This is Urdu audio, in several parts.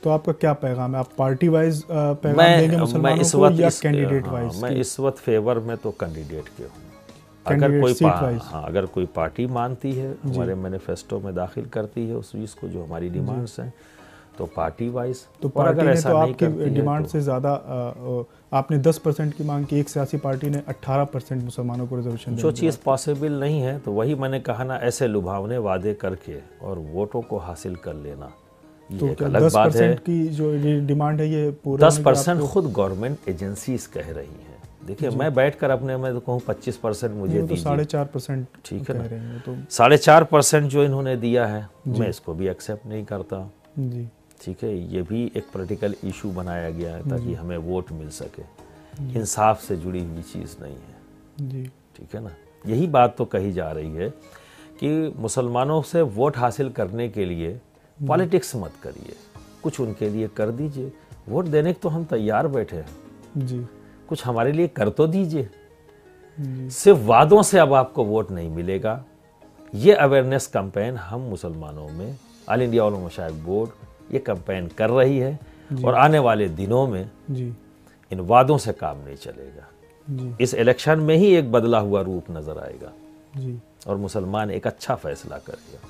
تو آپ کا کیا پیغام ہے؟ آپ پارٹی وائز پیغام دیں گے مسلمانوں کو یا کینڈیڈیٹ وائز؟ میں اس وقت فیور میں تو کینڈیڈیٹ کے ہوں. اگر کوئی پارٹی مانتی ہے ہمارے مینیفیسٹو میں داخل کرتی ہے اس چیز کو جو ہماری ڈیمانڈس ہیں تو پارٹی وائز. تو پارٹی نے تو آپ کی ڈیمانڈ سے زیادہ، آپ نے 10% کی مانگ کی، ایک سیاسی پارٹی نے 18% مسلمانوں کو ریزرویشن. جو چیز پاسبل نہیں ہے تو وہی میں نے کہا نا، ایسے لبھاونے وعدے کر کے اور ووٹوں کو حاصل کر لینا یہ ایک الگ بات ہے. 10% کی جو ڈیمانڈ ہے یہ پورا 10% خود گورنمنٹ ایجنسیز کہہ رہی ہیں. دیکھیں میں بیٹھ کر اپنے میں تو کہوں 25% مجھے دیجیے، 4.5% ٹھیک ہے نا. 4.5% جو انہوں نے دیا ہے میں اس کو بھی ایکسیپٹ نہیں کرتا. جی ٹھیک ہے، یہ بھی ایک پولیٹیکل ایشو بنایا گیا ہے تاکہ ہمیں ووٹ مل سکے. انصاف سے جڑی ہوئی چیز نہیں ہے. جی ٹھیک ہے نا. یہی بات تو کہی جا رہی ہے کہ مسلمانوں سے ووٹ حاصل کرنے کے لیے پالیٹکس مت کریے، کچھ ان کے لیے کر دیجئے. ووٹ دینے تو ہم تیار بیٹھے ہیں، جی کچھ ہمارے لیے کر تو دیجئے. صرف وعدوں سے اب آپ کو ووٹ نہیں ملے گا. یہ اویئرنیس کمپین ہم مسلمانوں میں آل انڈیا علماء مشائخ بورڈ یہ کمپین کر رہی ہے اور آنے والے دنوں میں ان وعدوں سے کام نہیں چلے گا. اس الیکشن میں ہی ایک بدلا ہوا روپ نظر آئے گا اور مسلمان ایک اچھا فیصلہ کرے گا.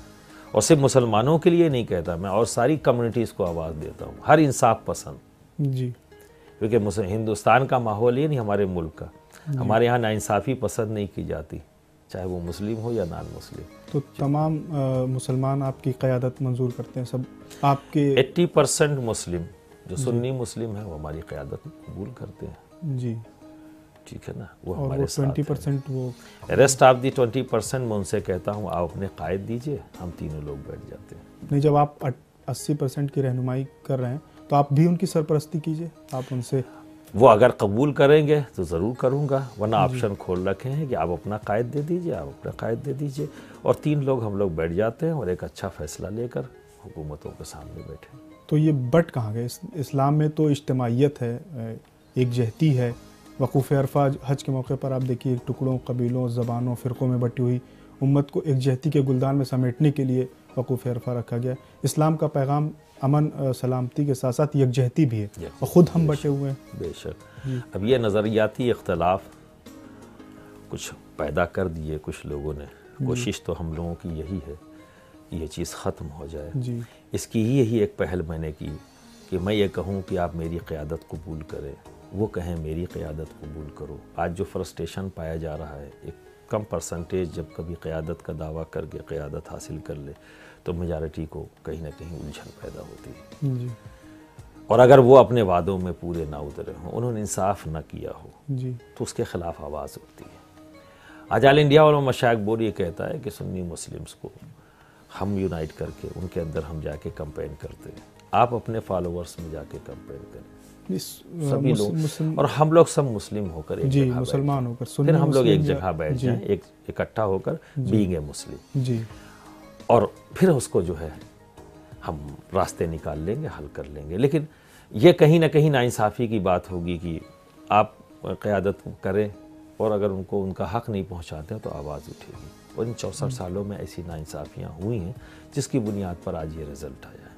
اور صرف مسلمانوں کے لیے نہیں کہتا میں، اور ساری کمیونٹیز کو آواز دیتا ہوں، ہر انصاف پسند. کیونکہ ہندوستان کا ماحول یہ نہیں ہمارے ملک کا، ہمارے یہاں ناانصافی پسند نہیں کی جاتی، چاہے وہ مسلم ہو یا نان مسلم. تو تمام مسلمان آپ کی قیادت منظور کرتے ہیں؟ سب آپ کے 80% مسلم جو سنی مسلم ہیں وہ ہماری قیادت قبول کرتے ہیں. جی ٹھیک ہے نا. وہ ہمارے ساتھ 20% وہ ریسٹ آف دی 20% میں ان سے کہتا ہوں آپ اپنے قائد دیجئے، ہم تینوں لوگ بیٹھ جاتے ہیں. نہیں، جب آپ 80% کی رہنمائی کر رہے ہیں تو آپ بھی ان کی سرپرستی کیجئے. آپ ان سے وہ اگر قبول کریں گے تو ضرور کروں گا، ورنہ آپشن کھول رکھے ہیں کہ آپ اپنا قائد دے دیجئے، آپ اپنا قائد دے دیجئے، اور 3 لوگ ہم لوگ بیٹھ جاتے ہیں اور ایک اچھا فیصلہ لے کر حکومتوں کے سامنے بیٹھے. تو یہ بٹ کہاں گئے؟ اسلام میں تو اجتماعیت ہے، ایک جہتی ہے. وقوف عرفہ حج کے موقع پر آپ دیکھیے ٹکڑوں، قبیلوں، زبانوں، فرقوں میں بٹی ہوئی امت کو ایک جہتی کے گلدان میں سمیٹنے کے لیے وقوف عرفہ رکھا گیا. اسلام کا پیغام امن، سلامتی کے ساتھ ساتھ یکجہتی بھی ہے، اور خود ہم بٹے ہوئے ہیں. بے شک. اب یہ نظریاتی اختلاف کچھ پیدا کر دیے کچھ لوگوں نے. کوشش تو ہم لوگوں کی یہی ہے کہ یہ چیز ختم ہو جائے. اس کی یہی ایک پہل میں نے کی کہ میں یہ کہوں کہ آپ میری قیادت قبول کریں، وہ کہیں میری قیادت قبول کرو. آج جو فرسٹریشن پایا جا رہا ہے، ایک کم پرسنٹیج جب کبھی قیادت کا دعویٰ کر کے قیادت حاصل کر لے تو میجارٹی کو کہیں نہ کہیں الجھن پیدا ہوتی ہے. اور اگر وہ اپنے وعدوں میں پورے نہ اترے ہوں، انہوں نے انصاف نہ کیا ہو تو اس کے خلاف آواز اٹھتی ہے. آج آل انڈیا علماء مشائخ بورڈ یہ کہتا ہے کہ سنی مسلمز کو ہم یونائٹ کر کے ان کے اندر ہم جا کے کمپین کرتے ہیں. آپ اپنے فالوورز میں جا کے کمپین کریں، سبھی لوگ، اور ہم لوگ سب مسلم ہو کر ایک جگہ مسلمان ہو کر پھر ہم لوگ ایک جگہ بیٹھ جائیں، ایک اکٹھا ہو کر بینگ اے مسلم، اور پھر اس کو جو ہے ہم راستے نکال لیں گے، حل کر لیں گے. لیکن یہ کہیں نہ کہیں ناانصافی کی بات ہوگی کہ آپ قیادت کریں اور اگر ان کو ان کا حق نہیں پہنچاتے تو آواز اٹھے گی. اور ان 64 سالوں میں ایسی ناانصافیاں ہوئی ہیں جس کی بنیاد پر آج یہ رزلٹ آیا ہے.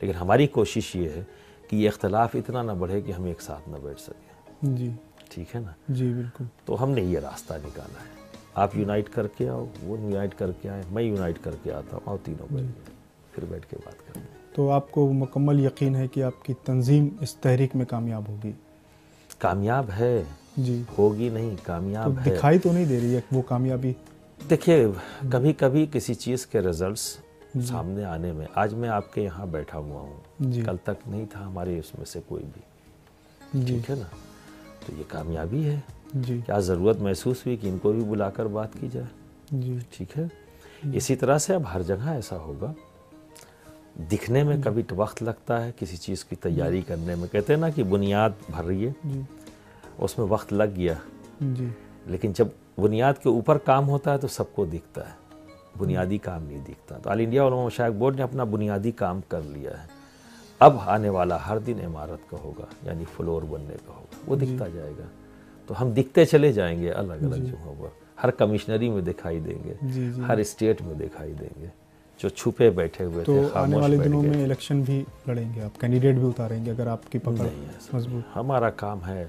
لیکن ہماری کوشش یہ ہے کہ یہ اختلاف اتنا نہ بڑھے کہ ہم ایک ساتھ نہ بیٹھ سکیں. ٹھیک ہے نا. جی بالکل. تو ہم نے یہ راستہ نکالا ہے. آپ یونائٹ کر کے آؤ، وہ یونائٹ کر کے آئے، میں یونائٹ کر کے آتا ہوں، اور تینوں بیٹھ جائیں، پھر بیٹھ کے بات کریں. تو آپ کو مکمل یقین ہے کہ آپ کی تنظیم اس تحریک میں کامیاب ہوگی؟ کامیاب ہے. ہوگی نہیں، کامیاب ہے. دکھائی تو نہیں دے رہی ہے وہ کامیابی. دیکھیے کبھی کبھی کسی چیز کے رزلٹس سامنے آنے میں، آج میں آپ کے یہاں بیٹھا ہوا ہوں، کل تک نہیں تھا ہمارے اس میں سے کوئی بھی. ٹھیک ہے نا. تو یہ کامیابی ہے. کیا ضرورت محسوس ہوئی کہ ان کو بھی بلا کر بات کی جائے. ٹھیک ہے. اسی طرح سے اب ہر جگہ ایسا ہوگا. دکھنے میں کبھی وقت لگتا ہے کسی چیز کی تیاری کرنے میں. کہتے ہیں نا کہ بنیاد بھر رہی ہے، اس میں وقت لگ گیا، لیکن جب بنیاد کے اوپر کام ہوتا ہے تو سب کو دکھتا ہے، بنیادی کام نہیں دکھتا. تو آل انڈیا علماء مشائخ بورڈ نے اپنا بنیادی کام کر لیا ہے. اب آنے والا ہر دن عمارت کا ہوگا، یعنی فلور بننے کا ہوگا، وہ دکھتا جائے گا. تو ہم دکھتے چلے جائیں گے، الگ الگ جو ہوگا ہر کمشنری میں دکھائی دیں گے، ہر اسٹیٹ میں دکھائی دیں گے. جو چھپے بیٹھے ہوئے تھے، تو آنے والے دنوں میں الیکشن بھی لڑیں گے آپ، کینڈیڈیٹ بھی اتاریں گے اگر آپ کی پکڑ مضبوط؟ ہمارا کام ہے،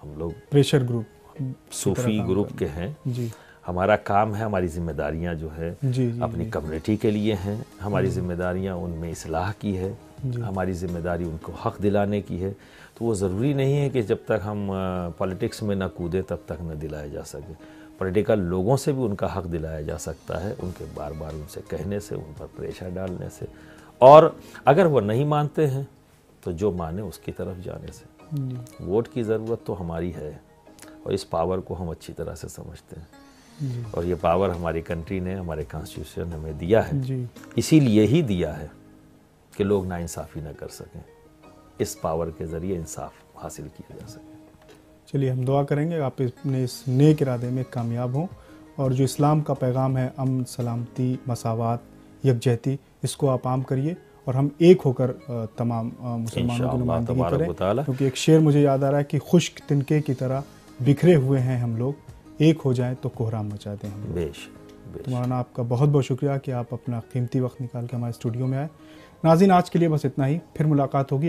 ہم لوگ پریشر گروپ صوفی گروپ کے ہیں، جی ہمارا کام ہے، ہماری ذمہ داریاں جو ہے اپنی کمیونٹی کے لیے ہیں، ہماری ذمہ داریاں ان میں اصلاح کی ہے، ہماری ذمہ داری ان کو حق دلانے کی ہے. تو وہ ضروری نہیں ہے کہ جب تک ہم پالیٹکس میں نہ کودیں تب تک نہ دلایا جا سکے. پولیٹیکل لوگوں سے بھی ان کا حق دلایا جا سکتا ہے، ان کے بار بار ان سے کہنے سے، ان پر پریشر ڈالنے سے، اور اگر وہ نہیں مانتے ہیں تو جو مانے اس کی طرف جانے سے. ووٹ کی ضرورت تو ہماری ہے اور اس پاور کو ہم اچھی طرح سے سمجھتے ہیں، اور یہ پاور ہماری کنٹری نے، ہمارے کانسٹیٹیوشن ہمیں دیا ہے، اسی لیے ہی دیا ہے کہ لوگ ناانصافی نہ کر سکیں، اس پاور کے ذریعے انصاف حاصل کیا جا سکے. چلیے ہم دعا کریں گے آپ اپنے اس نیک ارادے میں کامیاب ہوں، اور جو اسلام کا پیغام ہے، امن، سلامتی، مساوات، یکجہتی، اس کو آپ عام کریے، اور ہم ایک ہو کر تمام مسلمانوں کی نمائندگی کریں. کیونکہ ایک شعر مجھے یاد آ رہا ہے کہ خشک تنکے کی طرح بکھرے ہوئے ہیں ہم لوگ، ایک ہو جائیں تو کوہرام مچا دیں ہم. تو مولانا آپ کا بہت بہت شکریہ کہ آپ اپنا قیمتی وقت نکال کے ہمارے اسٹوڈیو میں آئے. ناظرین آج کے لیے بس اتنا ہی، پھر ملاقات ہوگی.